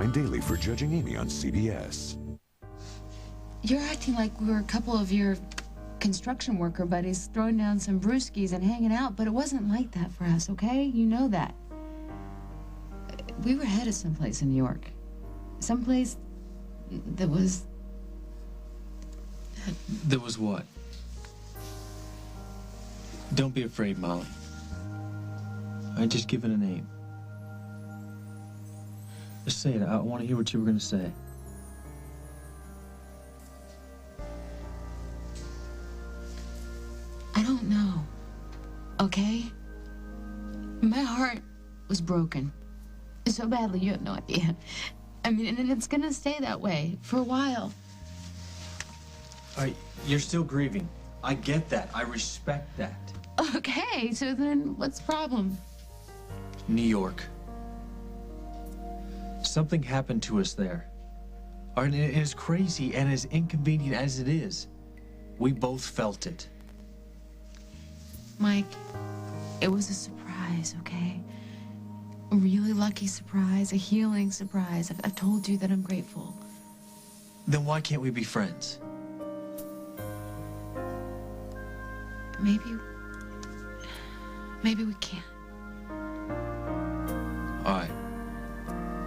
daily for Judging Amy on CBS. You're acting like we were a couple of your construction worker buddies throwing down some brewskis and hanging out, but it wasn't like that for us, okay? You know that. We were headed someplace in New York. Someplace that was... That was what? Don't be afraid, Molly. I just give it a name. Just say it. I want to hear what you were going to say. I don't know, okay? My heart was broken so badly, you have no idea. I mean, and it's gonna stay that way for a while. All right, you're still grieving. I get that. I respect that. Okay, so then what's the problem? New York. Something happened to us there. All right, and as crazy and as inconvenient as it is, we both felt it. Mike, it was a surprise, okay? A really lucky surprise, a healing surprise. I've told you that I'm grateful. Then why can't we be friends? Maybe we can't. All right.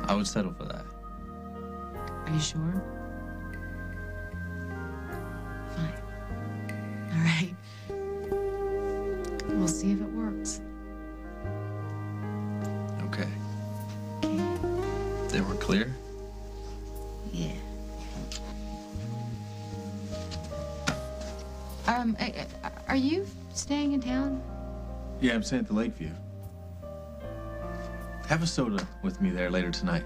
I would settle for that. Are you sure? Fine. All right. We'll see if it works. Okay. Okay. Then we're clear? Yeah. Are you staying in town? Yeah, I'm staying at the Lakeview. Have a soda with me there later tonight.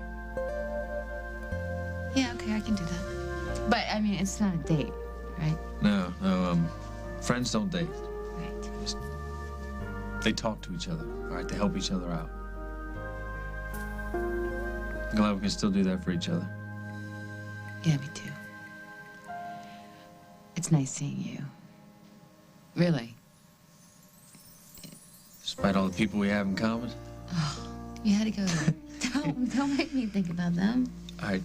Yeah, okay, I can do that. But, I mean, it's not a date, right? No, friends don't date. Right. They talk to each other, all right? They help each other out. I'm glad we can still do that for each other. Yeah, me too. It's nice seeing you. Really. Despite all the people we have in common. Oh, you had to go there. Don't make me think about them. All right,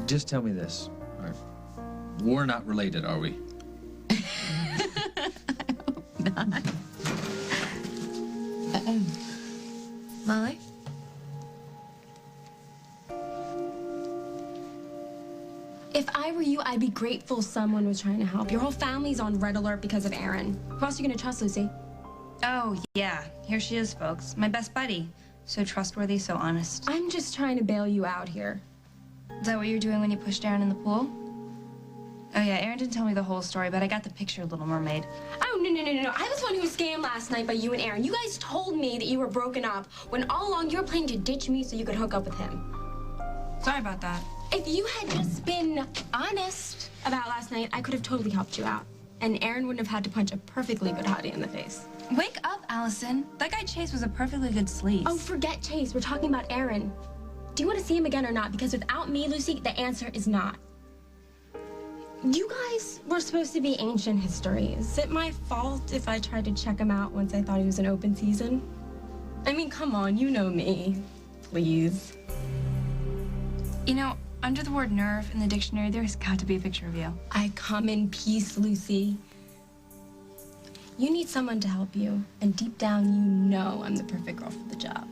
just tell me this. All right. We're not related, are we? I hope not. Molly? If I were you, I'd be grateful someone was trying to help. Your whole family's on red alert because of Aaron. Who else are you gonna trust, Lucy? Oh, yeah. Here she is, folks. My best buddy. So trustworthy, so honest. I'm just trying to bail you out here. Is that what you were doing when you pushed Aaron in the pool? Oh, yeah, Aaron didn't tell me the whole story, but I got the picture of Little Mermaid. Oh, no. I was the one who was scammed last night by you and Aaron. You guys told me that you were broken up when all along you were planning to ditch me so you could hook up with him. Sorry about that. If you had just been honest about last night, I could have totally helped you out. And Aaron wouldn't have had to punch a perfectly good hottie in the face. Wake up, Allison. That guy Chase was a perfectly good sleaze. Oh, forget Chase. We're talking about Aaron. Do you want to see him again or not? Because without me, Lucy, the answer is not. You guys were supposed to be ancient history. Is it my fault if I tried to check him out once I thought he was an open season? I mean, come on, you know me. Please. You know, under the word nerve in the dictionary, there's got to be a picture of you. I come in peace, Lucy. You need someone to help you, and deep down, you know I'm the perfect girl for the job.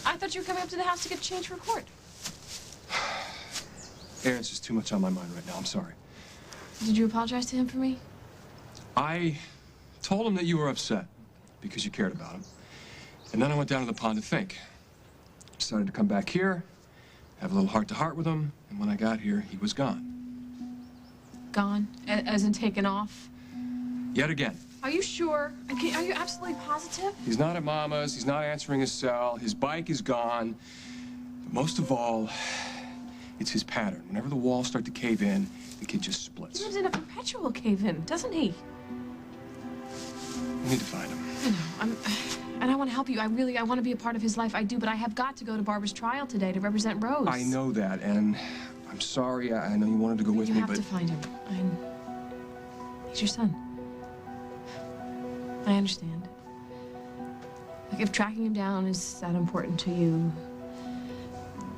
I thought you were coming up to the house to get a change report. Aaron's just too much on my mind right now. I'm sorry. Did you apologize to him for me? I told him that you were upset because you cared about him. And then I went down to the pond to think. Decided to come back here, have a little heart-to-heart with him, and when I got here, he was gone. Gone? As in taken off? Yet again. Are you sure? Are you absolutely positive? He's not at Mama's, he's not answering his cell, his bike is gone. But most of all, it's his pattern. Whenever the walls start to cave in, the kid just splits. He lives in a perpetual cave-in, doesn't he? We need to find him. I know. And I want to help you. I want to be a part of his life. I do, but I have got to go to Barbara's trial today to represent Rose. I know that, and I'm sorry. I know you wanted to go with me, You have but... to find him. He's your son. I understand. Like, if tracking him down is that important to you,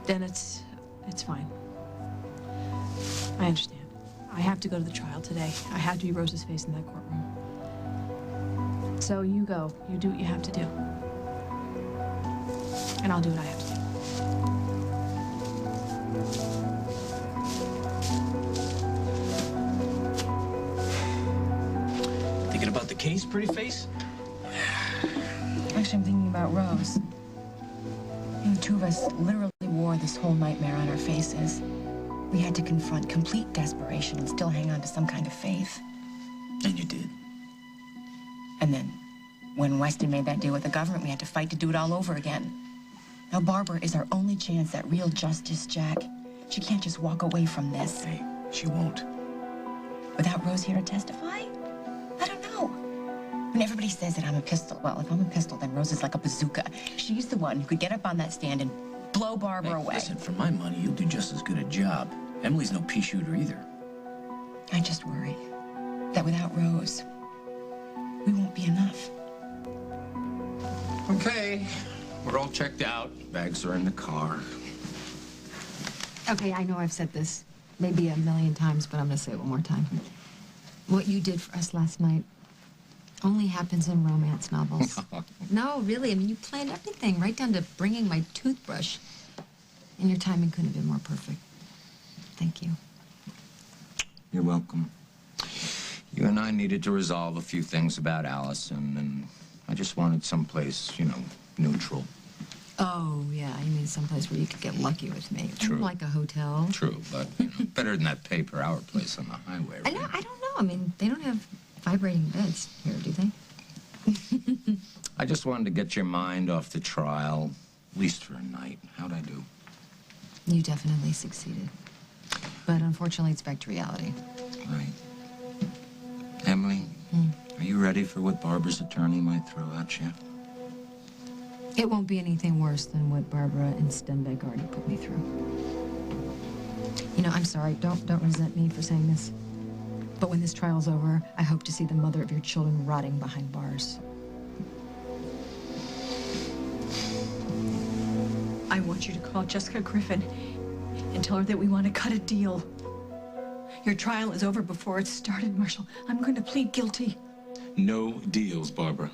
then it's fine. I understand. I have to go to the trial today. I have to be Rose's face in that courtroom. So you go. You do what you have to do. And I'll do what I have to do. Thinking about the case, pretty face? Actually, I'm thinking about Rose. The two of us literally wore this whole nightmare on our faces. We had to confront complete desperation and still hang on to some kind of faith. And you did. And then, when Weston made that deal with the government, we had to fight to do it all over again. Now, Barbara is our only chance at real justice, Jack. She can't just walk away from this. Hey, she won't. Without Rose here to testify? I don't know. When everybody says that I'm a pistol, well, if I'm a pistol, then Rose is like a bazooka. She's the one who could get up on that stand and blow Barbara away. Listen, for my money, you'll do just as good a job. Emily's no pea shooter either. I just worry that without Rose, we won't be enough. Okay, we're all checked out. Bags are in the car. Okay, I know I've said this maybe a million times, but I'm gonna say it one more time. What you did for us last night only happens in romance novels. No, really, I mean, you planned everything, right down to bringing my toothbrush. And your timing couldn't have been more perfect. Thank you. You're welcome. You and I needed to resolve a few things about Allison, and I just wanted someplace, you know, neutral. Oh, yeah, you mean someplace where you could get lucky with me. True. Like a hotel. True, but, you know, better than that pay-per-hour place on the highway, right? I don't know. I mean, they don't have vibrating beds here, do they? I just wanted to get your mind off the trial, at least for a night. How'd I do? You definitely succeeded. But unfortunately, it's back to reality. Right. Emily, are you ready for what Barbara's attorney might throw at you? It won't be anything worse than what Barbara and Stenbeck already put me through. You know, I'm sorry. Don't resent me for saying this. But when this trial's over, I hope to see the mother of your children rotting behind bars. I want you to call Jessica Griffin and tell her that we want to cut a deal. Your trial is over before it started, Marshall. I'm going to plead guilty. No deals, Barbara.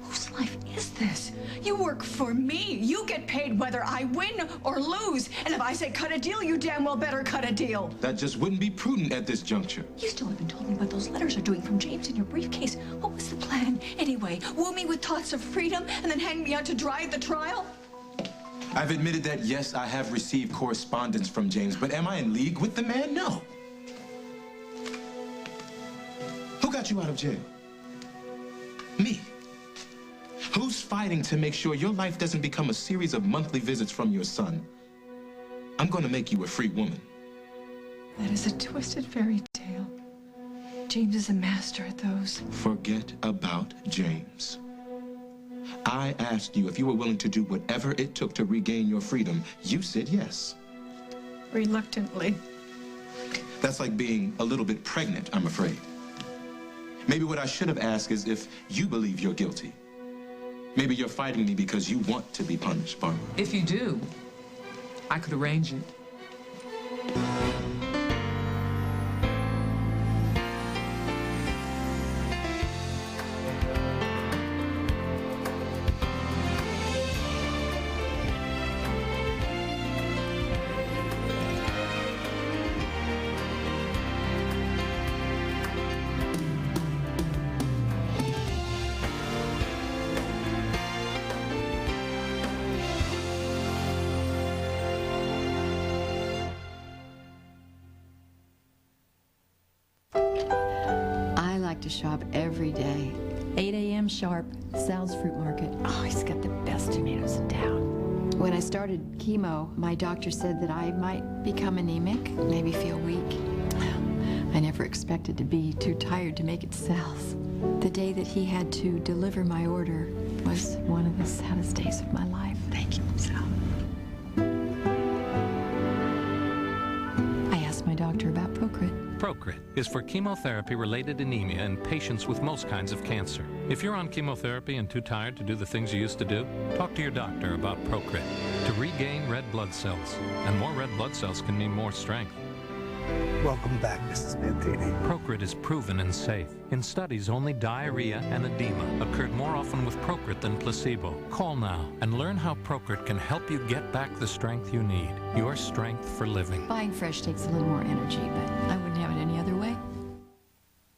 Whose life is this? You work for me. You get paid whether I win or lose. And if I say cut a deal, you damn well better cut a deal. That just wouldn't be prudent at this juncture. You still haven't told me what those letters are doing from James in your briefcase. What was the plan, anyway? Woo me with thoughts of freedom and then hang me out to dry at the trial? I've admitted that, yes, I have received correspondence from James, but am I in league with the man? No. Who got you out of jail? Me. Who's fighting to make sure your life doesn't become a series of monthly visits from your son? I'm going to make you a free woman. That is a twisted fairy tale. James is a master at those. Forget about James. I asked you if you were willing to do whatever it took to regain your freedom. You said yes. Reluctantly. That's like being a little bit pregnant, I'm afraid. Maybe what I should have asked is if you believe you're guilty. Maybe you're fighting me because you want to be punished, Barbara. If you do, I could arrange it. To shop every day. 8 a.m. sharp, Sal's Fruit Market. Oh, he's got the best tomatoes in town. When I started chemo, my doctor said that I might become anemic, maybe feel weak. I never expected to be too tired to make it Sal's. The day that he had to deliver my order, was one of the saddest days of my life. Thank you, Sal. I asked my doctor about Procrit. Procrit is for chemotherapy-related anemia in patients with most kinds of cancer. If you're on chemotherapy and too tired to do the things you used to do, talk to your doctor about Procrit to regain red blood cells. And more red blood cells can mean more strength. Welcome back, Mrs. Mantini. Procrit is proven and safe. In studies, only diarrhea and edema occurred more often with Procrit than placebo. Call now and learn how Procrit can help you get back the strength you need. Your strength for living. Buying fresh takes a little more energy, but I wouldn't have it any other way.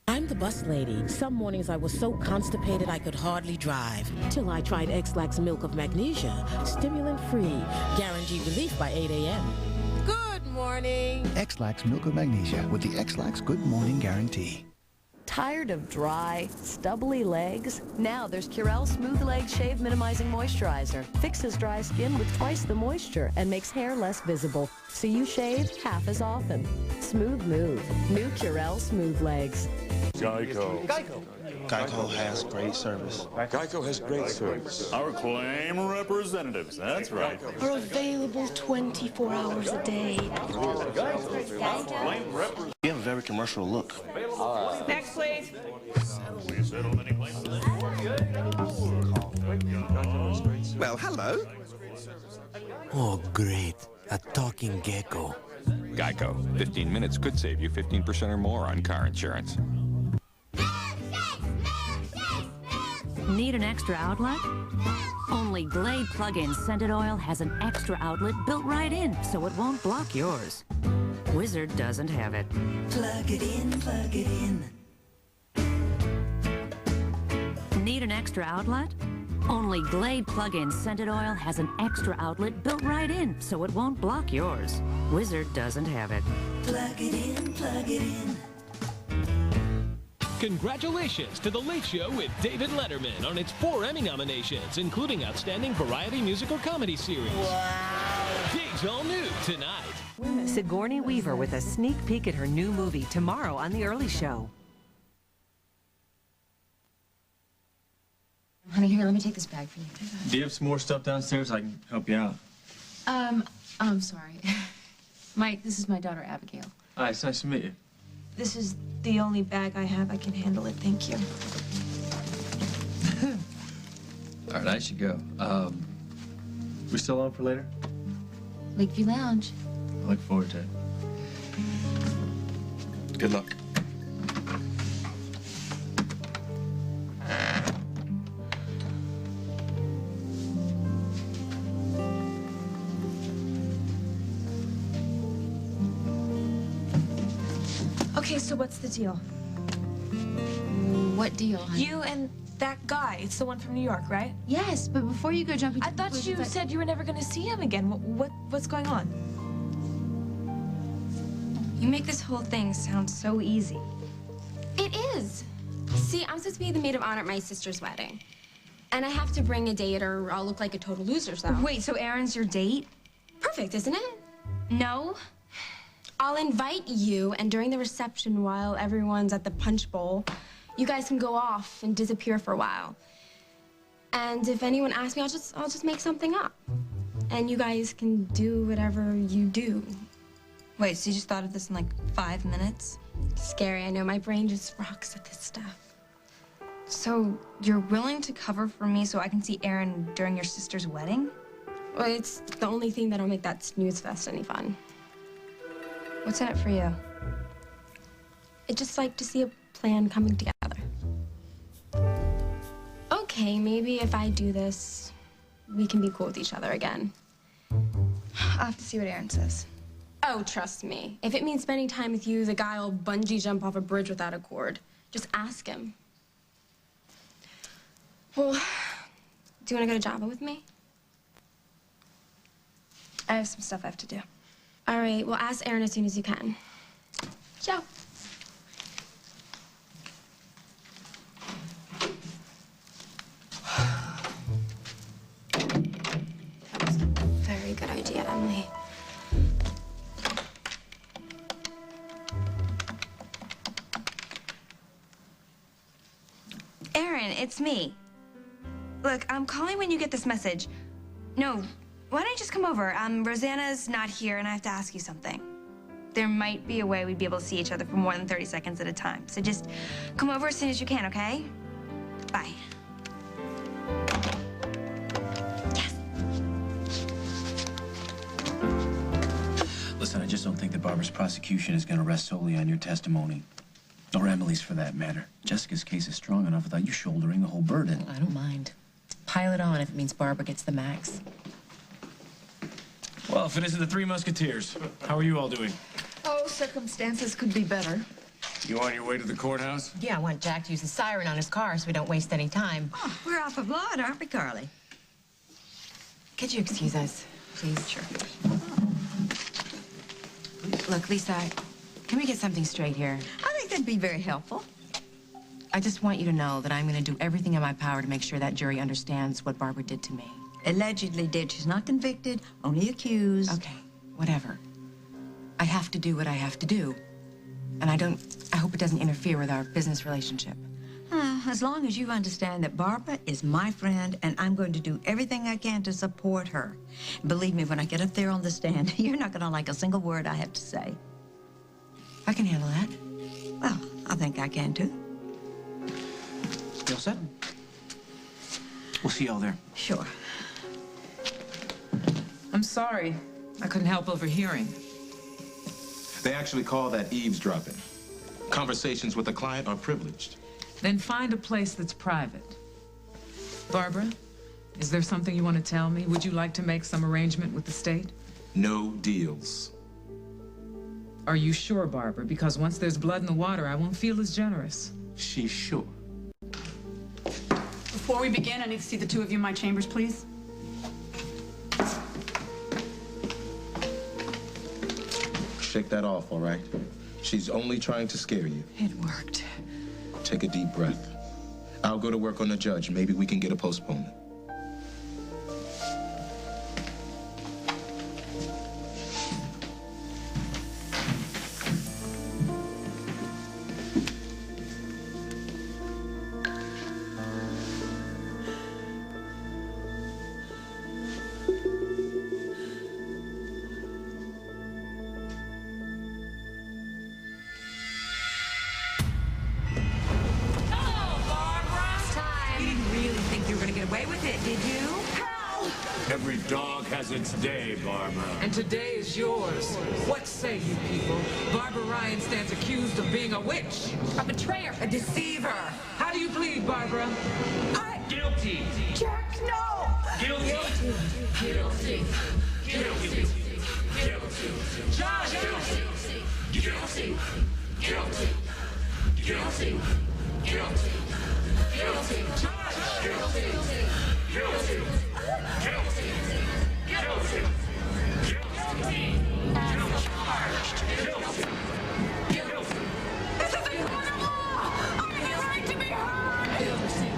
I'm the bus lady. Some mornings I was so constipated I could hardly drive. Till I tried X-Lax Milk of Magnesia. Stimulant-free. Guaranteed relief by 8 a.m. Good morning. X-Lax Milk of Magnesia with the X-Lax Good Morning Guarantee. Tired of dry, stubbly legs? Now there's Curel Smooth Leg Shave Minimizing Moisturizer. Fixes dry skin with twice the moisture and makes hair less visible, so you shave half as often. Smooth move. New Curel Smooth Legs. Geico. Geico has great service. Geico has great service. Our claim representatives, that's right. Are available 24 hours a day. You have a very commercial look. Next, please. Well, hello. Oh, great. A talking gecko. Geico. 15 minutes could save you 15% or more on car insurance. Need an extra outlet? Only Glade plug-in scented oil has an extra outlet built right in, so it won't block yours. Wizard doesn't have it. Plug it in, plug it in. Need an extra outlet? Only Glade plug-in scented oil has an extra outlet built right in, so it won't block yours. Wizard doesn't have it. Plug it in, plug it in. Congratulations to The Late Show with David Letterman on its 4 Emmy nominations, including Outstanding Variety Musical Comedy Series. Wow! Dig's all new tonight. Sigourney Weaver with a sneak peek at her new movie tomorrow on The Early Show. Honey, here, let me take this bag for you. Do you have some more stuff downstairs? I can help you out. I'm sorry. Mike, this is my daughter, Abigail. Hi, it's nice to meet you. This is the only bag I have. I can handle it. Thank you. All right, I should go. We still on for later? Lakeview Lounge. I look forward to it. Good luck. Okay, so what's the deal? What deal, honey? You and that guy. It's the one from New York, right? Yes, but before you go jumping to I thought you said you were never going to see him again. What's going on? You make this whole thing sound so easy. It is. See, I'm supposed to be the maid of honor at my sister's wedding. And I have to bring a date or I'll look like a total loser, so. Wait, so Aaron's your date? Perfect, isn't it? No. I'll invite you, and during the reception while everyone's at the punch bowl, you guys can go off and disappear for a while. And if anyone asks me, I'll just make something up. And you guys can do whatever you do. Wait, so you just thought of this in like 5 minutes? Scary, I know. My brain just rocks at this stuff. So you're willing to cover for me so I can see Aaron during your sister's wedding? Well, it's the only thing that'll make that snooze fest any fun. What's in it for you? I'd just like to see a plan coming together. Okay, maybe if I do this, we can be cool with each other again. I'll have to see what Aaron says. Oh, trust me. If it means spending time with you, the guy will bungee jump off a bridge without a cord. Just ask him. Well, do you want to go to Java with me? I have some stuff I have to do. All right, well, ask Aaron as soon as you can. Ciao. That was a very good idea, Emily. Aaron, it's me. Look, I'm calling when you get this message. No, why don't you just come over? Rosanna's not here, and I have to ask you something. There might be a way we'd be able to see each other for more than 30 seconds at a time. So just come over as soon as you can, okay? Bye. Listen, I just don't think that Barbara's prosecution is going to rest solely on your testimony. Or Emily's, for that matter. Jessica's case is strong enough without you shouldering the whole burden. I don't mind. Pile it on if it means Barbara gets the max. Well, if it isn't the Three Musketeers, how are you all doing? Oh, circumstances could be better. You on your way to the courthouse? Yeah, I want Jack to use the siren on his car so we don't waste any time. Oh, we're off of blood, aren't we, Carly? Could you excuse us, please? Sure. Look, Lisa, can we get something straight here? I think that'd be very helpful. I just want you to know that I'm going to do everything in my power to make sure that jury understands what Barbara did to me. Allegedly did. She's not convicted, only accused. Okay, whatever. I have to do what I have to do. And I hope it doesn't interfere with our business relationship. As long as you understand that Barbara is my friend and I'm going to do everything I can to support her. Believe me, when I get up there on the stand, you're not going to like a single word I have to say. I can handle that. Well, I think I can too. You all set? We'll see y'all there. Sure. I'm sorry. I couldn't help overhearing. They actually call that eavesdropping. Conversations with the client are privileged. Then find a place that's private. Barbara, is there something you want to tell me? Would you like to make some arrangement with the state? No deals. Are you sure, Barbara? Because once there's blood in the water, I won't feel as generous. She's sure. Before we begin, I need to see the two of you in my chambers, please. Shake that off, all right? She's only trying to scare you. It worked. Take a deep breath. I'll go to work on the judge. Maybe we can get a postponement. Every dog has its day, Barbara. And today is yours. What say you people? Barbara Ryan stands accused of being a witch, a betrayer, a deceiver. How do you plead, Barbara? Guilty. Jack, no! Guilty. Guilty. Guilty. Guilty. Josh! Guilty. Guilty. Guilty. Guilty. Guilty. Guilty. Josh! Guilty. Guilty. Guilty. Guilty. Guilty. Charged. Guilty. Guilty. This is a court of law! I have the right to be heard! Guilty.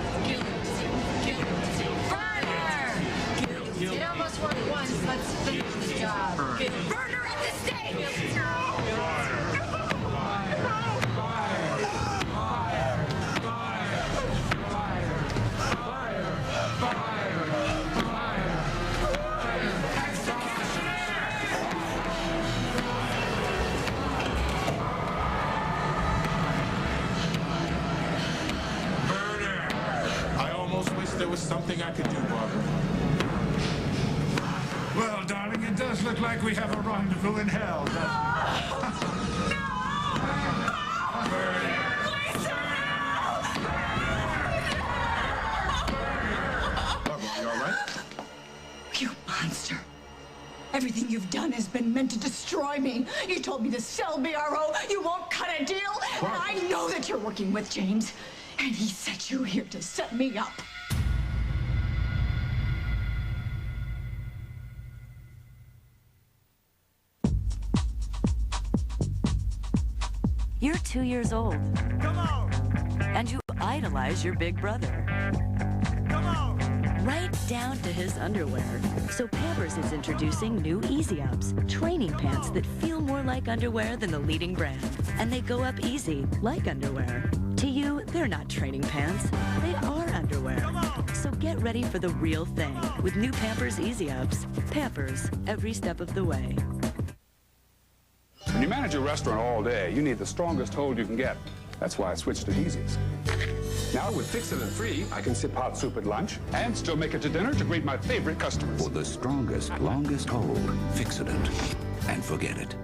It almost worked once. Let's finish the job. Murder at the stake! There was something I could do, Barbara. Well, darling, it does look like we have a rendezvous in hell, doesn't it? Barbara, are you all right? You monster. Everything you've done has been meant to destroy me. You told me to sell BRO. You won't cut a deal. And I know that you're working with James. And he sent you here to set me up. You're 2 years old. Come on! And you idolize your big brother. Come on! Right down to his underwear. So Pampers is introducing new Easy Ups, training pants that feel more like underwear than the leading brand. And they go up easy, like underwear. To you, they're not training pants. They are underwear. So get ready for the real thing with new Pampers Easy Ups. Pampers, every step of the way. When you manage a restaurant all day, you need the strongest hold you can get. That's why I switched to Easiest. Now with Fix It and Free, I can sip hot soup at lunch and still make it to dinner to greet my favorite customers. For the strongest, longest hold, Fix It and forget it.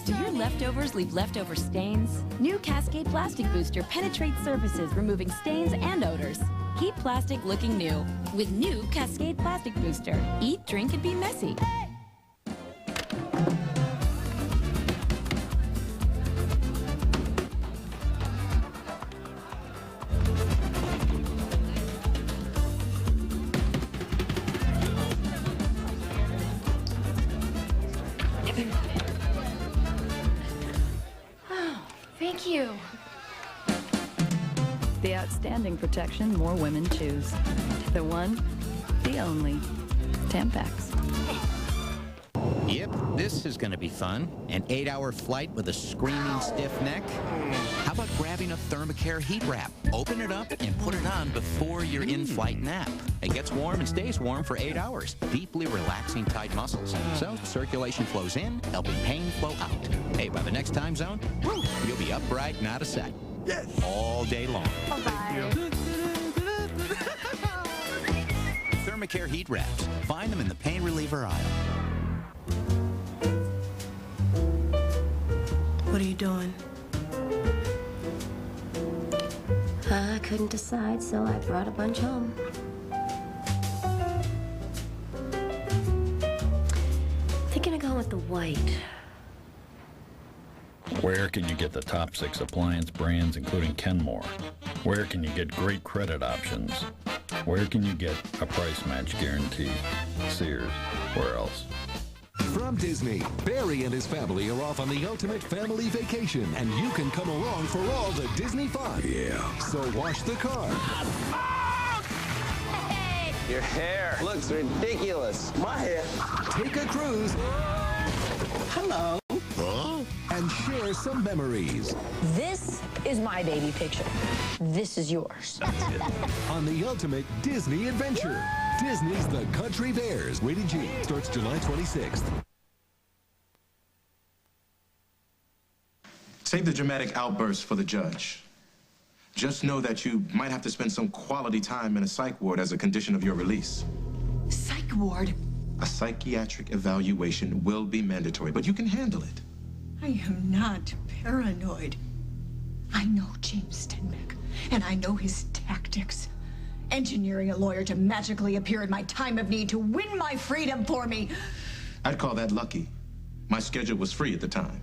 Do your leftovers leave leftover stains? New Cascade Plastic Booster penetrates surfaces, removing stains and odors. Keep plastic looking new with new Cascade Plastic Booster. Eat, drink, and be messy. Thank you. The outstanding protection more women choose. The one, the only, Tampax. Yep, this is gonna be fun. An 8-hour flight with a screaming stiff neck. How about grabbing a Thermacare heat wrap? Open it up and put it on before your in-flight nap. It gets warm and stays warm for 8 hours, deeply relaxing tight muscles. So circulation flows in, helping pain flow out. Hey, by the next time zone, you'll be upright and out of sight. Yes. All day long. Bye-bye. Thermacare heat wraps. Find them in the pain reliever aisle. What are you doing? I couldn't decide, so I brought a bunch home. Thinking of going with the white. Where can you get the top 6 appliance brands, including Kenmore? Where can you get great credit options? Where can you get a price match guarantee? Sears. Where else? From Disney, Barry and his family are off on the ultimate family vacation, and you can come along for all the Disney fun. Yeah. So wash the car. Your hair looks ridiculous. My hair. Take a cruise. Hello. And share some memories. This is my baby picture. This is yours. On the ultimate Disney adventure. Disney's The Country Bears. Rated G. Starts July 26th. Save the dramatic outbursts for the judge. Just know that you might have to spend some quality time in a psych ward as a condition of your release. Psych ward? A psychiatric evaluation will be mandatory, but you can handle it. I am not paranoid. I know James Stenbeck, and I know his tactics. Engineering a lawyer to magically appear in my time of need to win my freedom for me. I'd call that lucky. My schedule was free at the time.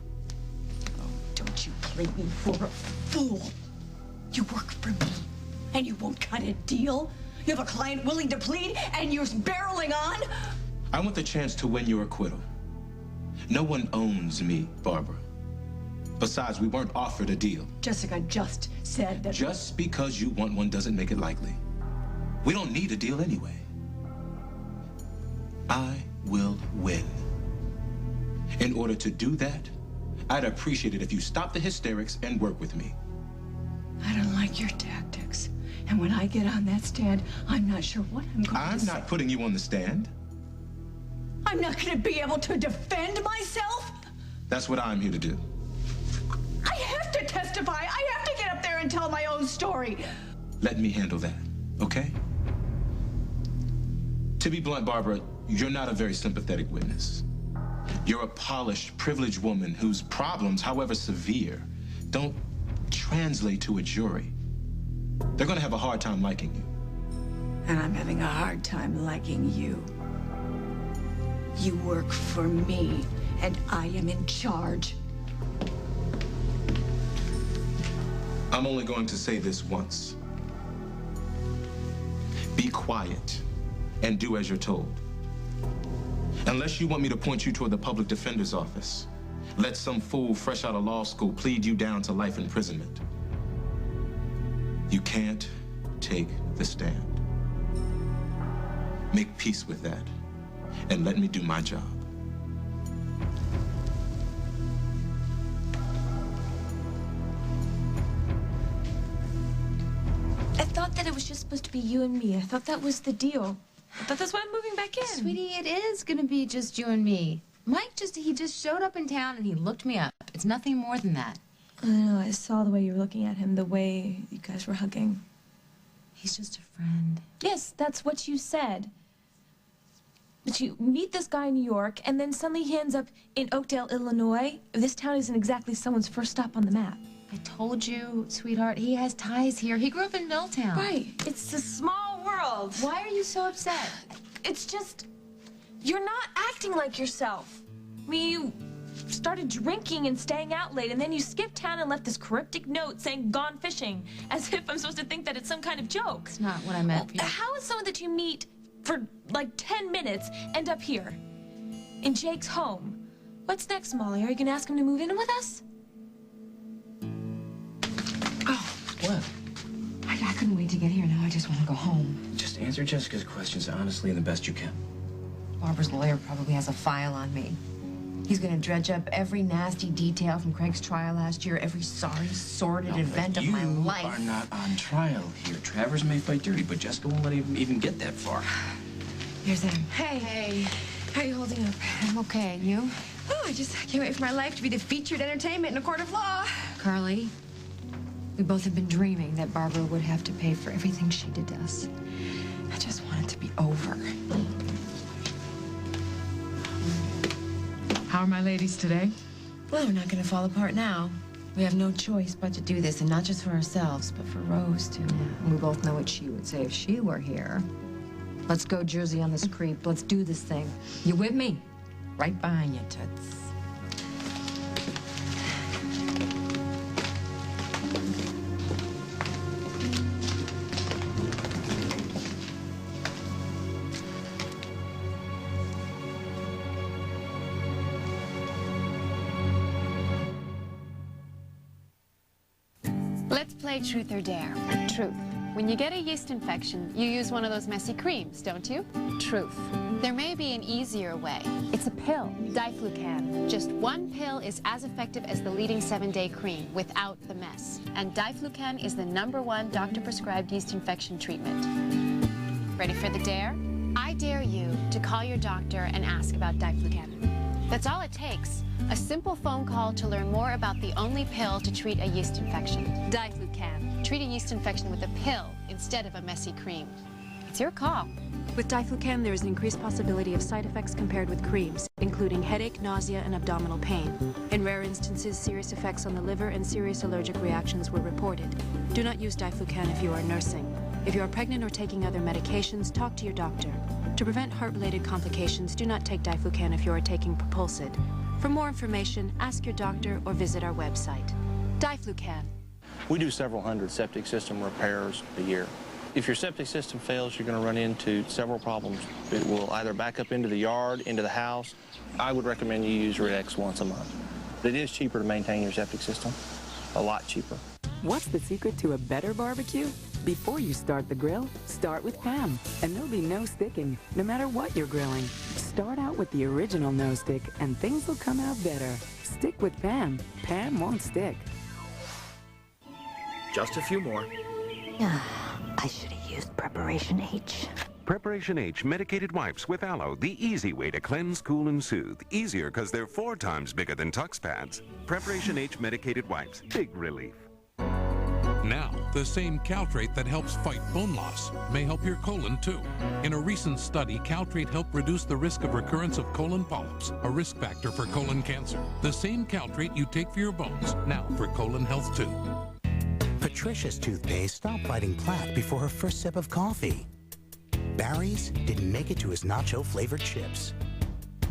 Oh, don't you play me for a fool. You work for me, and you won't cut a deal? You have a client willing to plead, and you're barreling on? I want the chance to win your acquittal. No one owns me, Barbara. Besides, we weren't offered a deal. Jessica just said that... Just because you want one doesn't make it likely. We don't need a deal anyway. I will win. In order to do that, I'd appreciate it if you stop the hysterics and work with me. I don't like your tactics. And when I get on that stand, I'm not sure what I'm going to say. I'm not putting you on the stand. I'm not going to be able to defend myself? That's what I'm here to do. I have to testify. I have to get up there and tell my own story. Let me handle that, okay? To be blunt, Barbara, you're not a very sympathetic witness. You're a polished, privileged woman whose problems, however severe, don't translate to a jury. They're gonna have a hard time liking you. And I'm having a hard time liking you. You work for me, and I am in charge. I'm only going to say this once. Be quiet and do as you're told. Unless you want me to point you toward the public defender's office, let some fool fresh out of law school plead you down to life imprisonment. You can't take the stand. Make peace with that and let me do my job. that it was just supposed to be you and me. I thought that was the deal. I thought that's why I'm moving back in. Sweetie, it is gonna be just you and me. Mike he just showed up in town and he looked me up. It's nothing more than that. I know, I saw the way you were looking at him, the way you guys were hugging. He's just a friend. Yes, that's what you said. But you meet this guy in New York, and then suddenly he ends up in Oakdale, Illinois. This town isn't exactly someone's first stop on the map. I told you, sweetheart, he has ties here. He grew up in Milltown. Right. It's a small world. Why are you so upset? It's just, you're not acting like yourself. I mean, you started drinking and staying out late, and then you skipped town and left this cryptic note saying gone fishing, as if I'm supposed to think that it's some kind of joke. It's not what I meant. Well, how is someone that you meet for like 10 minutes end up here in Jake's home? What's next, Molly? Are you gonna ask him to move in with us? Oh, What? I couldn't wait to get here. Now I just want to go home. Just answer Jessica's questions honestly and the best you can. Barbara's lawyer probably has a file on me. He's going to dredge up every nasty detail from Craig's trial last year, every sorry, sordid event of my life. You are not on trial here. Travers may fight dirty, but Jessica won't let him even get that far. Here's him. Hey. How are you holding up? I'm okay. You? Oh, I just can't wait for my life to be the featured entertainment in a court of law. Carly, we both have been dreaming that Barbara would have to pay for everything she did to us. I just want it to be over. How are my ladies today? Well, we're not going to fall apart now. We have no choice but to do this, and not just for ourselves, but for Rose, too. We both know what she would say if she were here. Let's go Jersey on this creep. Let's do this thing. You with me? Right behind you, Toots. Let's play Truth or Dare. Truth. When you get a yeast infection, you use one of those messy creams, don't you? Truth. There may be an easier way. It's a pill, Diflucan. Just one pill is as effective as the leading 7-day cream without the mess. And Diflucan is the #1 doctor-prescribed yeast infection treatment. Ready for the dare? I dare you to call your doctor and ask about Diflucan. That's all it takes. A simple phone call to learn more about the only pill to treat a yeast infection. Diflucan. Treat a yeast infection with a pill instead of a messy cream. It's your call. With Diflucan, there is an increased possibility of side effects compared with creams, including headache, nausea, and abdominal pain. In rare instances, serious effects on the liver and serious allergic reactions were reported. Do not use Diflucan if you are nursing. If you are pregnant or taking other medications, talk to your doctor. To prevent heart-related complications, do not take Diflucan if you are taking Propulsid. For more information, ask your doctor or visit our website. Diflucan. We do several hundred septic system repairs a year. If your septic system fails, you're going to run into several problems. It will either back up into the yard, into the house. I would recommend you use Rid-X once a month. It is cheaper to maintain your septic system, a lot cheaper. What's the secret to a better barbecue? Before you start the grill, start with Pam, and there'll be no sticking, no matter what you're grilling. Start out with the original no stick, and things will come out better. Stick with Pam. Pam won't stick. Just a few more. I should have used Preparation H. Preparation H medicated wipes with aloe, the easy way to cleanse, cool, and soothe. Easier because they're 4 times bigger than Tux pads. Preparation H medicated wipes, big relief. Now, the same Caltrate that helps fight bone loss may help your colon too. In a recent study, Caltrate helped reduce the risk of recurrence of colon polyps, a risk factor for colon cancer. The same Caltrate you take for your bones, now for colon health too. Patricia's toothpaste stopped fighting plaque before her first sip of coffee. Barry's didn't make it to his nacho-flavored chips.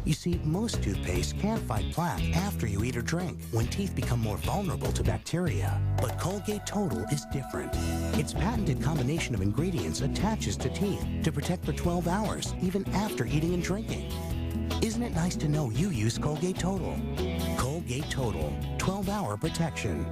You see, most toothpaste can't fight plaque after you eat or drink, when teeth become more vulnerable to bacteria. But Colgate Total is different. Its patented combination of ingredients attaches to teeth to protect for 12 hours, even after eating and drinking. Isn't it nice to know you use Colgate Total? Colgate Total, 12-hour protection.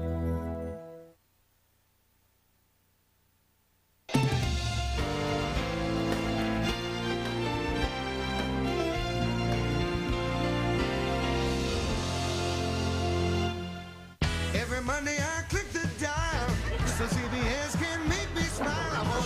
Every Monday I click the dial, so CBS can make me smile. I want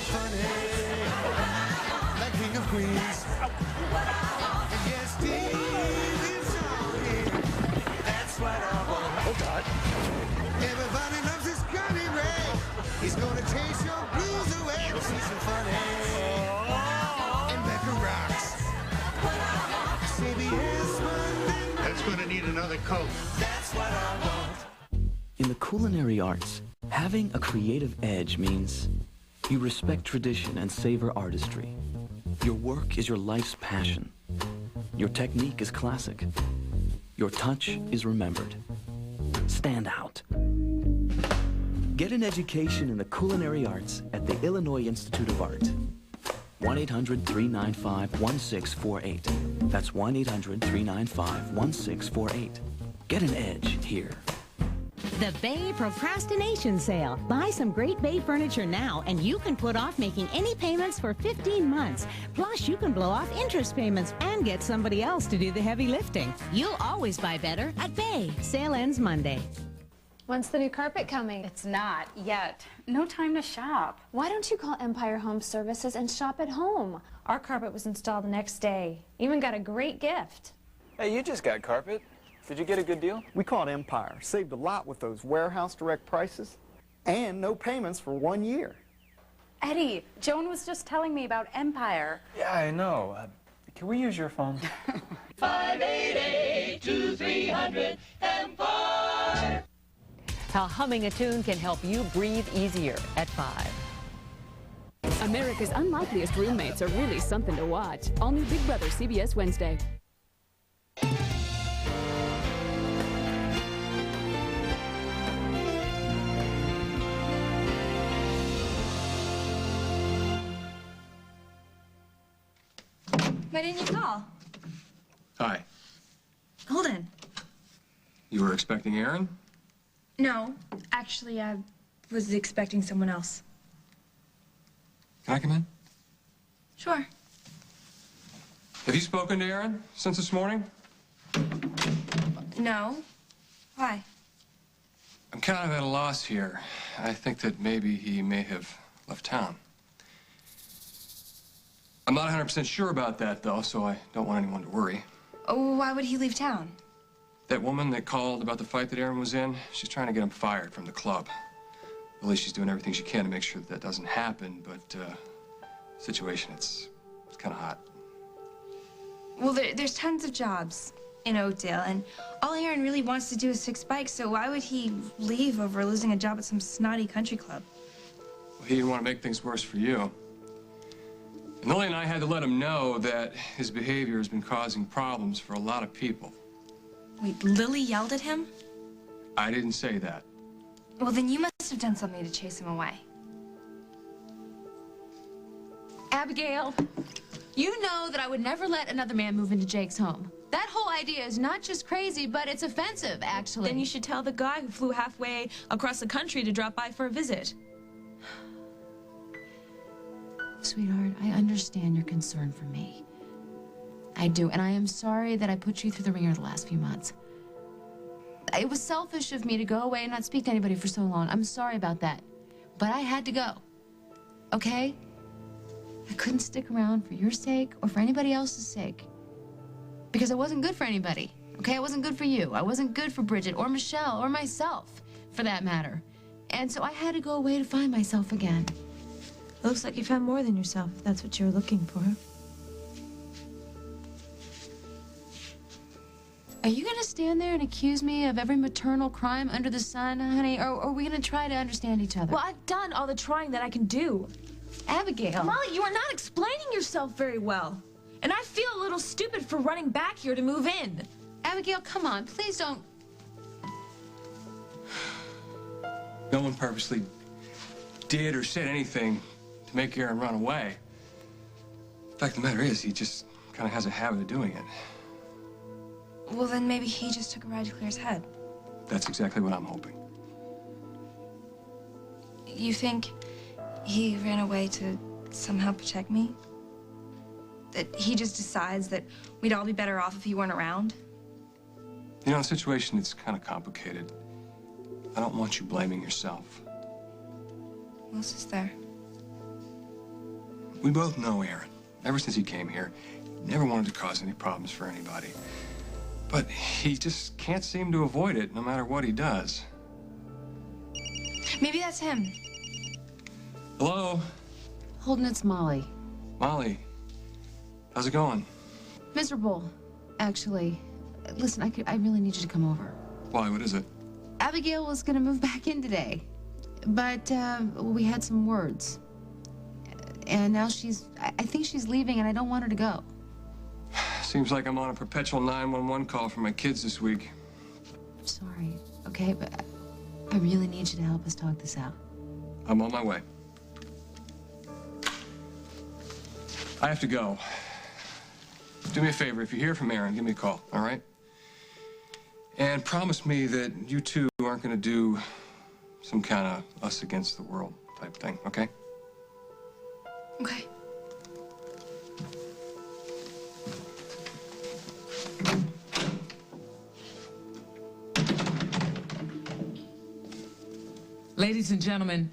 another Coke. That's what I want. In the culinary arts, having a creative edge means you respect tradition and savor artistry. Your work is your life's passion. Your technique is classic. Your touch is remembered. Stand out. Get an education in the culinary arts at the Illinois Institute of Art. 1-800-395-1648. That's 1-800-395-1648. Get an edge here. The Bay Procrastination Sale. Buy some great Bay furniture now, and you can put off making any payments for 15 months. Plus, you can blow off interest payments and get somebody else to do the heavy lifting. You'll always buy better at Bay. Sale ends Monday. When's the new carpet coming? It's not yet. No time to shop. Why don't you call Empire Home Services and shop at home? Our carpet was installed the next day. Even got a great gift. Hey, you just got carpet. Did you get a good deal? We called Empire. Saved a lot with those warehouse direct prices and no payments for 1 year. Eddie, Joan was just telling me about Empire. Yeah, I know. Can we use your phone? 588-2300-EMPIRE. How humming a tune can help you breathe easier at 5. America's Unlikeliest Roommates are really something to watch. All new Big Brother, CBS Wednesday. Why didn't you call? Hi. Holden. You were expecting Aaron? No, actually, I was expecting someone else. Can I come in? Sure. Have you spoken to Aaron since this morning? No. Why? I'm kind of at a loss here. I think that maybe he may have left town. I'm not 100% sure about that, though, so I don't want anyone to worry. Oh, why would he leave town? That woman that called about the fight that Aaron was in, she's trying to get him fired from the club. At least she's doing everything she can to make sure that that doesn't happen, but, situation, it's kind of hot. Well, there's tons of jobs in Oakdale, and all Aaron really wants to do is fix bikes, so why would he leave over losing a job at some snotty country club? Well, he didn't want to make things worse for you. And Lily and I had to let him know that his behavior has been causing problems for a lot of people. Wait, Lily yelled at him? I didn't say that. Well, then you must have done something to chase him away. Abigail, you know that I would never let another man move into Jake's home. That whole idea is not just crazy, but it's offensive, actually. Then you should tell the guy who flew halfway across the country to drop by for a visit. Sweetheart, I understand your concern for me. I do, and I am sorry that I put you through the ringer the last few months. It was selfish of me to go away and not speak to anybody for so long. I'm sorry about that. But I had to go. Okay? I couldn't stick around for your sake or for anybody else's sake. Because I wasn't good for anybody. Okay? I wasn't good for you. I wasn't good for Bridget or Michelle or myself, for that matter. And so I had to go away to find myself again. Looks like you found more than yourself, if that's what you were looking for. Are you gonna stand there and accuse me of every maternal crime under the sun, honey? Or are we gonna try to understand each other? Well, I've done all the trying that I can do. Abigail. Molly, you are not explaining yourself very well. And I feel a little stupid for running back here to move in. Abigail, come on, please don't. No one purposely did or said anything to make Aaron run away. The fact of the matter is, he just kind of has a habit of doing it. Well, then maybe he just took a ride to clear his head. That's exactly what I'm hoping. You think he ran away to somehow protect me? That he just decides that we'd all be better off if he weren't around? You know, the situation is kind of complicated. I don't want you blaming yourself. What else is there? We both know Aaron. Ever since he came here, he never wanted to cause any problems for anybody. But he just can't seem to avoid it no matter what he does. Maybe that's him. Hello? Holden, it's Molly. Molly, how's it going? Miserable, actually. Listen, I really need you to come over. Why? What is it? Abigail was going to move back in today, but we had some words. And now I think she's leaving, and I don't want her to go. Seems like I'm on a perpetual 911 call for my kids this week. I'm sorry, okay? But I really need you to help us talk this out. I'm on my way. I have to go. Do me a favor. If you hear from Aaron, give me a call, all right? And promise me that you two aren't going to do some kind of us against the world type thing, okay? Okay. Ladies and gentlemen,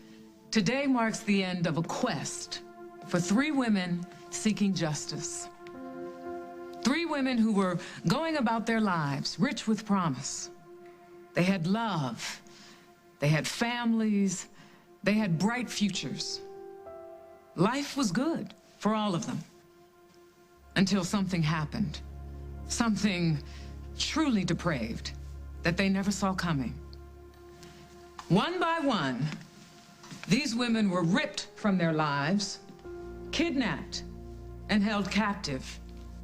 today marks the end of a quest for 3 women seeking justice. 3 women who were going about their lives rich with promise. They had love, they had families, they had bright futures. Life was good for all of them. Until something happened. Something truly depraved that they never saw coming. One by one, these women were ripped from their lives, kidnapped, and held captive,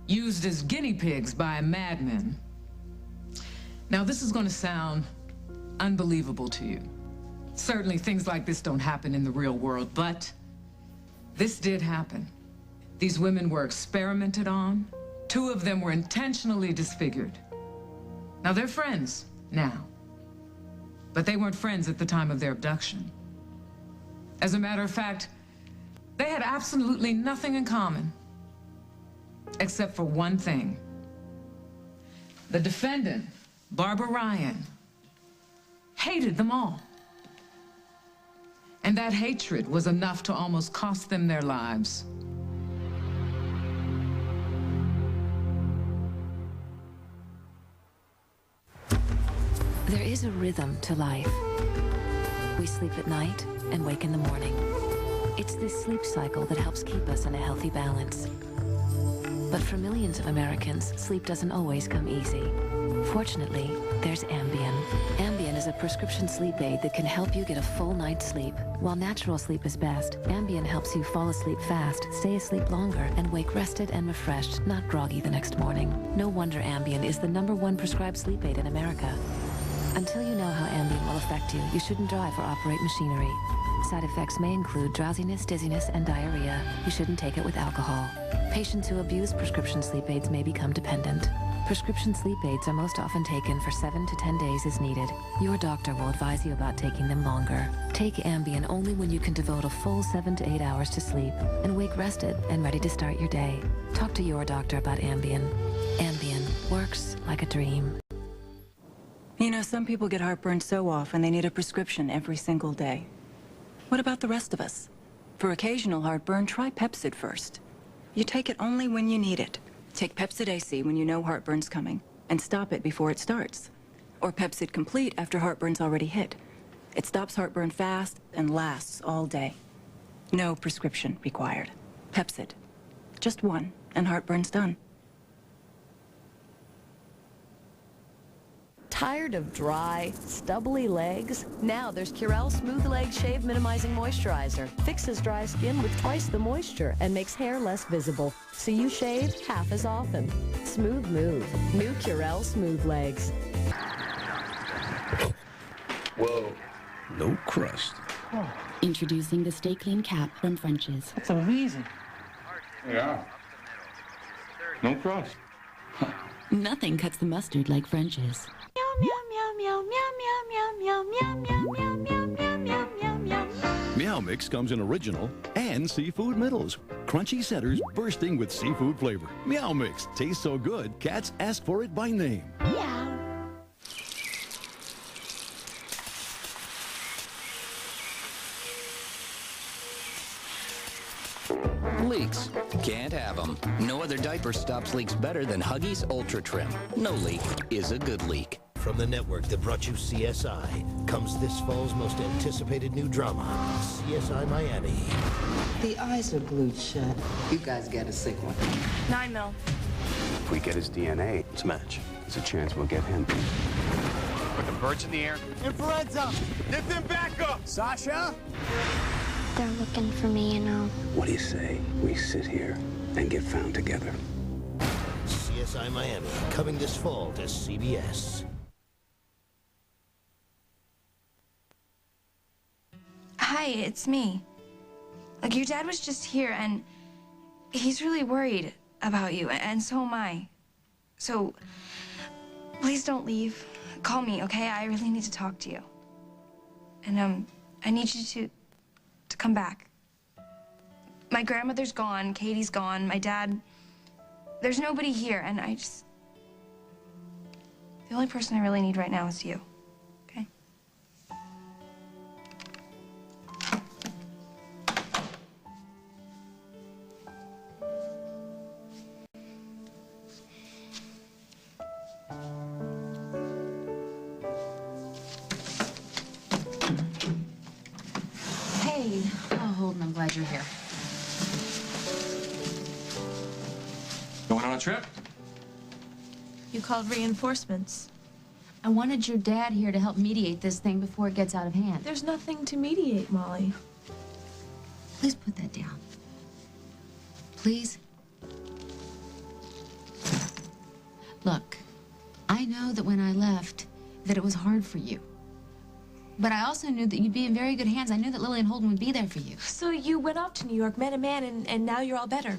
used as guinea pigs by madmen. Now, this is going to sound unbelievable to you. Certainly, things like this don't happen in the real world, but this did happen. These women were experimented on. 2 of them were intentionally disfigured. Now, they're friends now, but they weren't friends at the time of their abduction. As a matter of fact, they had absolutely nothing in common, except for one thing. The defendant, Barbara Ryan, hated them all. And that hatred was enough to almost cost them their lives. There is a rhythm to life. We sleep at night and wake in the morning. It's this sleep cycle that helps keep us in a healthy balance. But for millions of Americans, sleep doesn't always come easy. Fortunately, there's Ambien. Ambien is a prescription sleep aid that can help you get a full night's sleep. While natural sleep is best, Ambien helps you fall asleep fast, stay asleep longer, and wake rested and refreshed, not groggy the next morning. No wonder Ambien is the #1 prescribed sleep aid in America. Until you know how Ambien will affect you, you shouldn't drive or operate machinery. Side effects may include drowsiness, dizziness, and diarrhea. You shouldn't take it with alcohol. Patients who abuse prescription sleep aids may become dependent. Prescription sleep aids are most often taken for 7 to 10 days as needed. Your doctor will advise you about taking them longer. Take Ambien only when you can devote a full 7 to 8 hours to sleep and wake rested and ready to start your day. Talk to your doctor about Ambien. Ambien works like a dream. You know, some people get heartburn so often they need a prescription every single day. What about the rest of us? For occasional heartburn, try Pepcid first. You take it only when you need it. Take Pepcid AC when you know heartburn's coming, and stop it before it starts. Or Pepcid Complete after heartburn's already hit. It stops heartburn fast and lasts all day. No prescription required. Pepcid. Just one, and heartburn's done. Tired of dry, stubbly legs? Now there's Curel Smooth Leg Shave Minimizing Moisturizer. Fixes dry skin with twice the moisture and makes hair less visible, so you shave half as often. Smooth move. New Curel Smooth Legs. Whoa. No crust. Oh. Introducing the Stay Clean Cap from French's. That's amazing. Yeah. No crust. Nothing cuts the mustard like French's. Meow Mix comes in original and seafood middles. Crunchy centers bursting with seafood flavor. Meow Mix tastes so good, cats ask for it by name. Meow. Leaks. Can't have them. No other diaper stops leaks better than Huggies Ultra Trim. No leak is a good leak. From the network that brought you CSI comes this fall's most anticipated new drama, CSI Miami. The eyes are glued shut. You guys got a sick one. 9 mil. If we get his DNA, it's a match. there's a chance we'll get him. Put the birds in the air. Influenza! Get them back up! Sasha? They're looking for me, you know. What do you say we sit here and get found together? CSI Miami, coming this fall to CBS. Hi, it's me. Like, your dad was just here, and he's really worried about you, and so am I. So, please don't leave. Call me, okay? I really need to talk to you. And, I need you to come back. My grandmother's gone, Katie's gone, my dad... There's nobody here, and I just... The only person I really need right now is you, okay? Hey. Oh, Holden, I'm glad you're here. Going on a trip? You called reinforcements. I wanted your dad here to help mediate this thing before it gets out of hand. There's nothing to mediate, Molly. Please put that down. Please? Look, I know that when I left, that it was hard for you. But I also knew that you'd be in very good hands. I knew that Lily and Holden would be there for you. So you went off to New York, met a man, and now you're all better.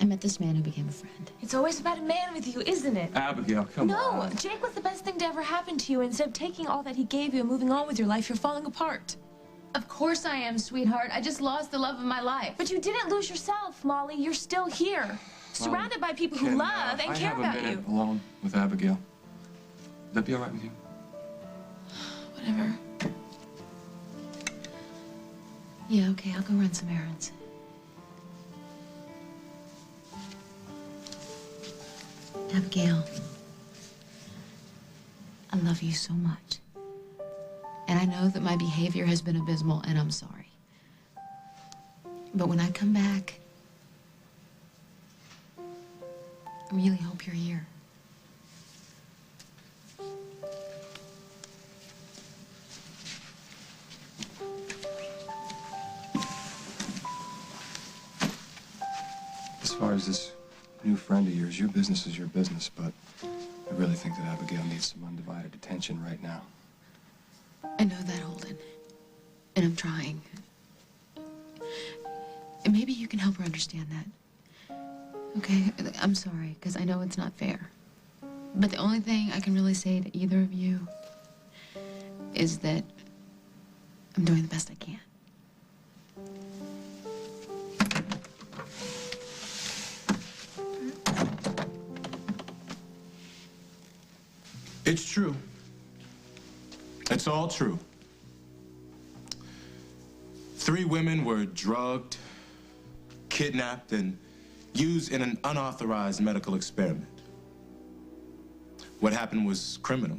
I met this man who became a friend. It's always about a man with you, isn't it? Abigail, come on. No, Jake was the best thing to ever happen to you. Instead of taking all that he gave you and moving on with your life, you're falling apart. Of course I am, sweetheart. I just lost the love of my life. But you didn't lose yourself, Molly. You're still here, surrounded by people who love and care about you. I have a minute alone with Abigail. Would that be all right with you? Whatever. Yeah, okay, I'll go run some errands. Abigail, I love you so much. And I know that my behavior has been abysmal, and I'm sorry. But when I come back, I really hope you're here. As far as this new friend of yours, your business is your business, but I really think that Abigail needs some undivided attention right now. I know that, Holden. And I'm trying. And maybe you can help her understand that. Okay? I'm sorry, because I know it's not fair. But the only thing I can really say to either of you is that I'm doing the best I can. It's true. It's all true. 3 women were drugged, kidnapped, and used in an unauthorized medical experiment. What happened was criminal.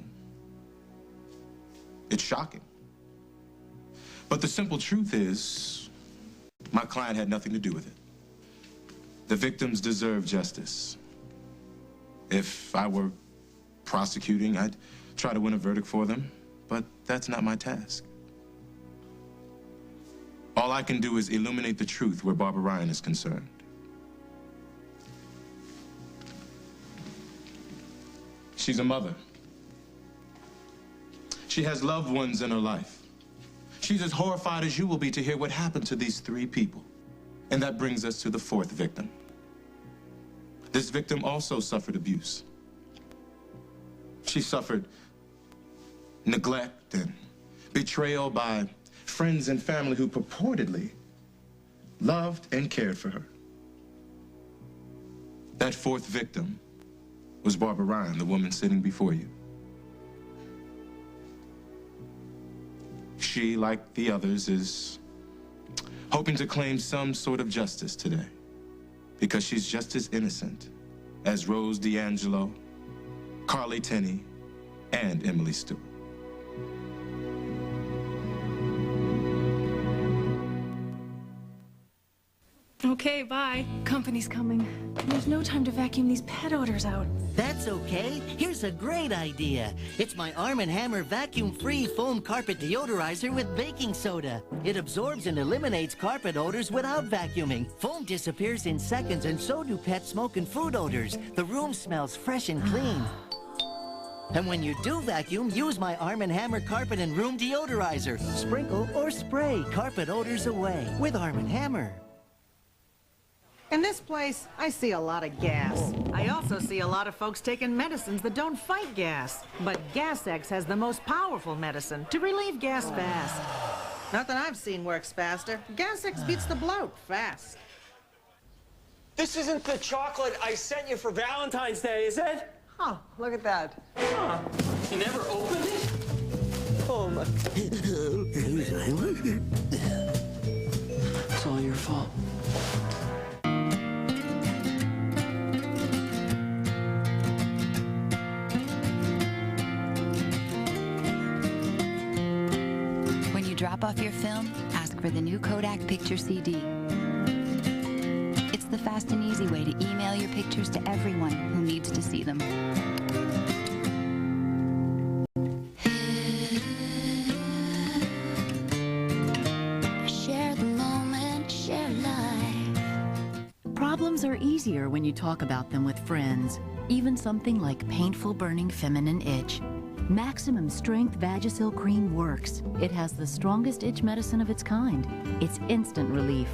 It's shocking. But the simple truth is, my client had nothing to do with it. The victims deserve justice. If I were prosecuting, I'd try to win a verdict for them, but that's not my task. All I can do is illuminate the truth where Barbara Ryan is concerned. She's a mother. She has loved ones in her life. She's as horrified as you will be to hear what happened to these 3 people. And that brings us to the 4th victim. This victim also suffered abuse. She suffered neglect and betrayal by friends and family who purportedly loved and cared for her. That 4th victim was Barbara Ryan, the woman sitting before you. She, like the others, is hoping to claim some sort of justice today because she's just as innocent as Rose D'Angelo, Carly Tenney, and Emily Stewart. Okay, bye. Company's coming. There's no time to vacuum these pet odors out. That's okay. Here's a great idea. It's my Arm & Hammer vacuum-free foam carpet deodorizer with baking soda. It absorbs and eliminates carpet odors without vacuuming. Foam disappears in seconds, and so do pet smoke and food odors. The room smells fresh and clean. And when you do vacuum, use my Arm & Hammer carpet and room deodorizer. Sprinkle or spray carpet odors away with Arm & Hammer. In this place, I see a lot of gas. I also see a lot of folks taking medicines that don't fight gas. But Gas X has the most powerful medicine to relieve gas fast. Nothing I've seen works faster. Gas X beats the bloat fast. This isn't the chocolate I sent you for Valentine's Day, is it? Oh, look at that. Huh. You never opened it? Oh, my. It's all your fault. When you drop off your film, ask for the new Kodak Picture CD. It's the fast and easy way to email your pictures to everyone who needs to see them. Share the moment, share life. Problems are easier when you talk about them with friends, even something like painful burning feminine itch. Maximum Strength Vagisil Cream works. It has the strongest itch medicine of its kind. It's instant relief.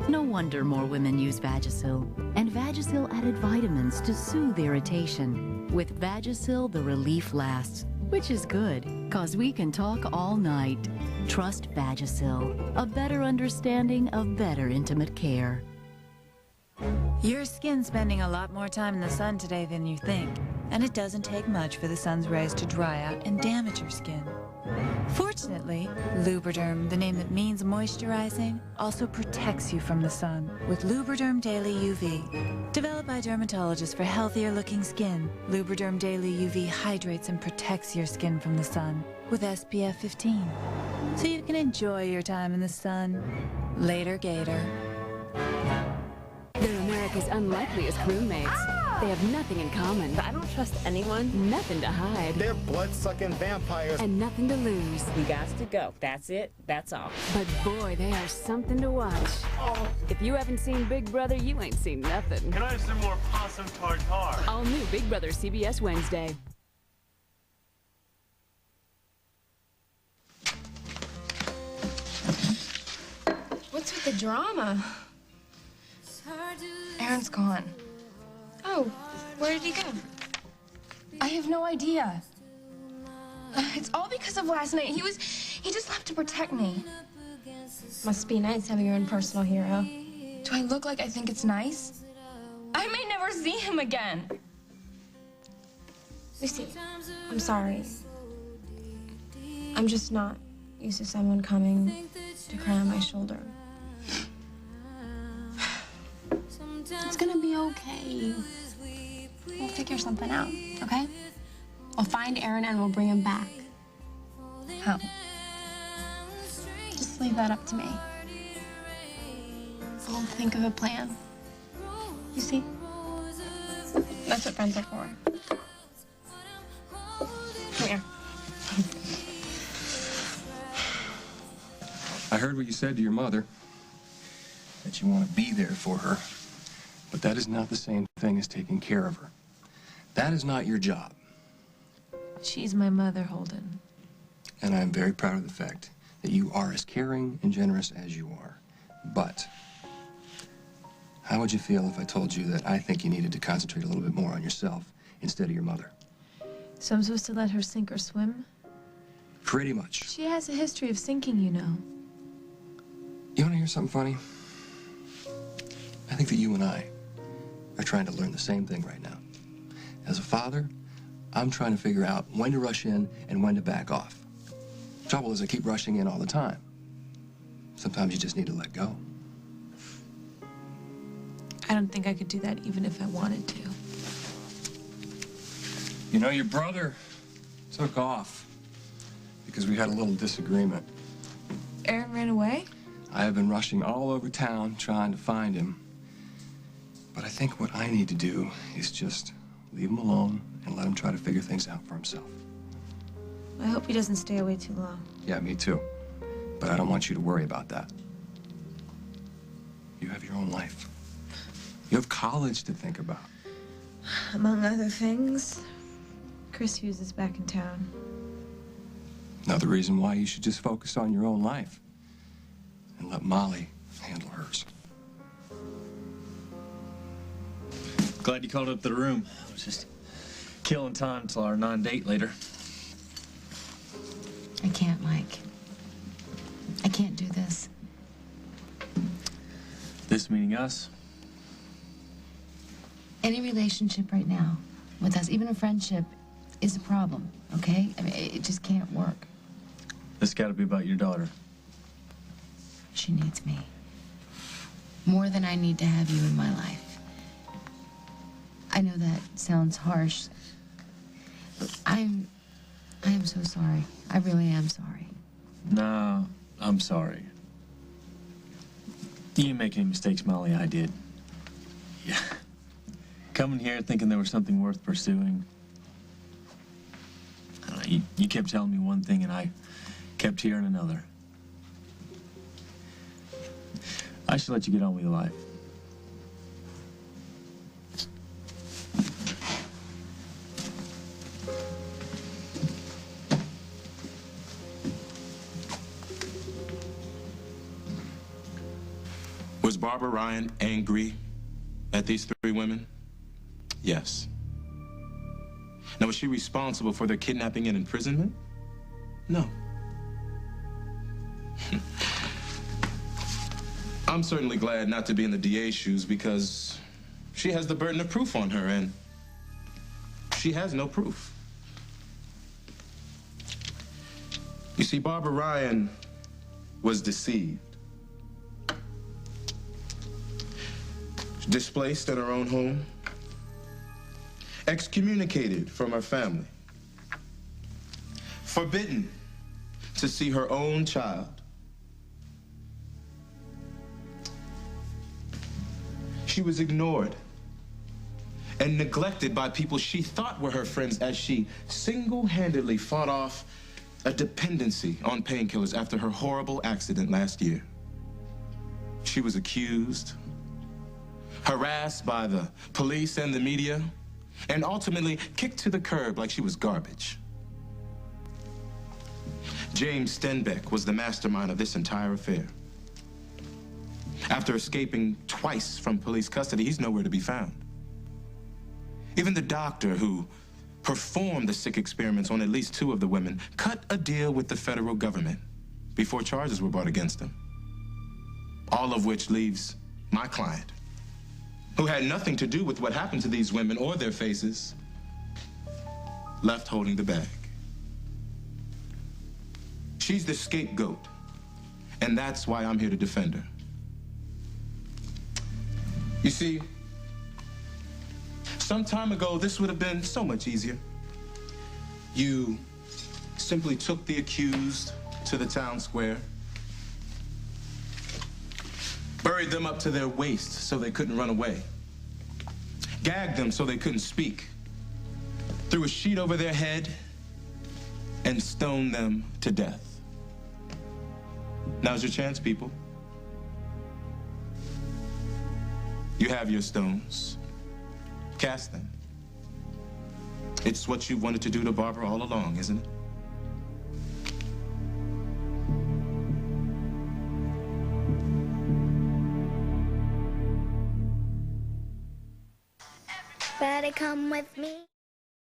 No wonder more women use Vagisil. And Vagisil added vitamins to soothe irritation. With Vagisil, the relief lasts, which is good, 'cause we can talk all night. Trust Vagisil, a better understanding of better intimate care. Your skin's spending a lot more time in the sun today than you think, and it doesn't take much for the sun's rays to dry out and damage your skin. Fortunately, Lubriderm, the name that means moisturizing, also protects you from the sun with Lubriderm Daily UV. Developed by dermatologists for healthier looking skin, Lubriderm Daily UV hydrates and protects your skin from the sun with SPF 15. So you can enjoy your time in the sun. Later, Gator. They're America's unlikeliest roommates. They have nothing in common. But I don't trust anyone. Nothing to hide. They're blood-sucking vampires. And nothing to lose. We got to go. That's it. That's all. But boy, they are something to watch. Oh. If you haven't seen Big Brother, you ain't seen nothing. Can I have some more possum tartare? All new Big Brother CBS Wednesday. What's with the drama? Aaron's gone. Oh, where did he go? I have no idea. It's all because of last night. He just left to protect me. Must be nice having your own personal hero. Do I look like I think it's nice? I may never see him again. Lucy, I'm sorry. I'm just not used to someone coming to cry on my shoulder. It's gonna be okay. We'll figure something out, okay? We'll find Aaron and we'll bring him back. How? Just leave that up to me. I'll think of a plan. You see? That's what friends are for. Come here. I heard what you said to your mother, that you want to be there for her. But that is not the same thing as taking care of her. That is not your job. She's my mother, Holden. And I am very proud of the fact that you are as caring and generous as you are. But how would you feel if I told you that I think you needed to concentrate a little bit more on yourself instead of your mother? So I'm supposed to let her sink or swim? Pretty much. She has a history of sinking, you know. You want to hear something funny? I think that you and I are trying to learn the same thing right now. As a father, I'm trying to figure out when to rush in and when to back off. Trouble is I keep rushing in all the time. Sometimes you just need to let go. I don't think I could do that even if I wanted to. You know, your brother took off because we had a little disagreement. Aaron ran away? I have been rushing all over town trying to find him, But I think what I need to do is just leave him alone and let him try to figure things out for himself. I hope he doesn't stay away too long. Yeah, me too. But I don't want you to worry about that. You have your own life. You have college to think about. Among other things, Chris Hughes is back in town. Another reason why you should just focus on your own life and let Molly handle hers. Glad you called up to the room. I was just killing time until our non-date later. I can't, Mike. I can't do this. This meaning us? Any relationship right now with us, even a friendship, is a problem, okay? I mean, it just can't work. This got to be about your daughter. She needs me. More than I need to have you in my life. I know that sounds harsh. But I am so sorry. I really am sorry. No, I'm sorry. You didn't make any mistakes, Molly. I did. Yeah. Coming here thinking there was something worth pursuing. I don't know, you kept telling me one thing and I kept hearing another. I should let you get on with your life. Was Barbara Ryan angry at these three women? Yes. Now, was she responsible for their kidnapping and imprisonment? No. I'm certainly glad not to be in the DA's shoes because she has the burden of proof on her, and she has no proof. You see, Barbara Ryan was deceived. Displaced in her own home, excommunicated from her family, forbidden to see her own child. She was ignored and neglected by people she thought were her friends as she single-handedly fought off a dependency on painkillers after her horrible accident last year. She was accused, harassed by the police and the media, and ultimately kicked to the curb like she was garbage. James Stenbeck was the mastermind of this entire affair. After escaping twice from police custody, he's nowhere to be found. Even the doctor who performed the sick experiments on at least 2 of the women cut a deal with the federal government before charges were brought against him. All of which leaves my client, who had nothing to do with what happened to these women or their faces, left holding the bag. She's the scapegoat, and that's why I'm here to defend her. You see, some time ago, this would have been so much easier. You simply took the accused to the town square, buried them up to their waist so they couldn't run away, gagged them so they couldn't speak, threw a sheet over their head, and stoned them to death. Now's your chance, people. You have your stones. Cast them. It's what you wanted to do to Barbara all along, isn't it? Better come with me.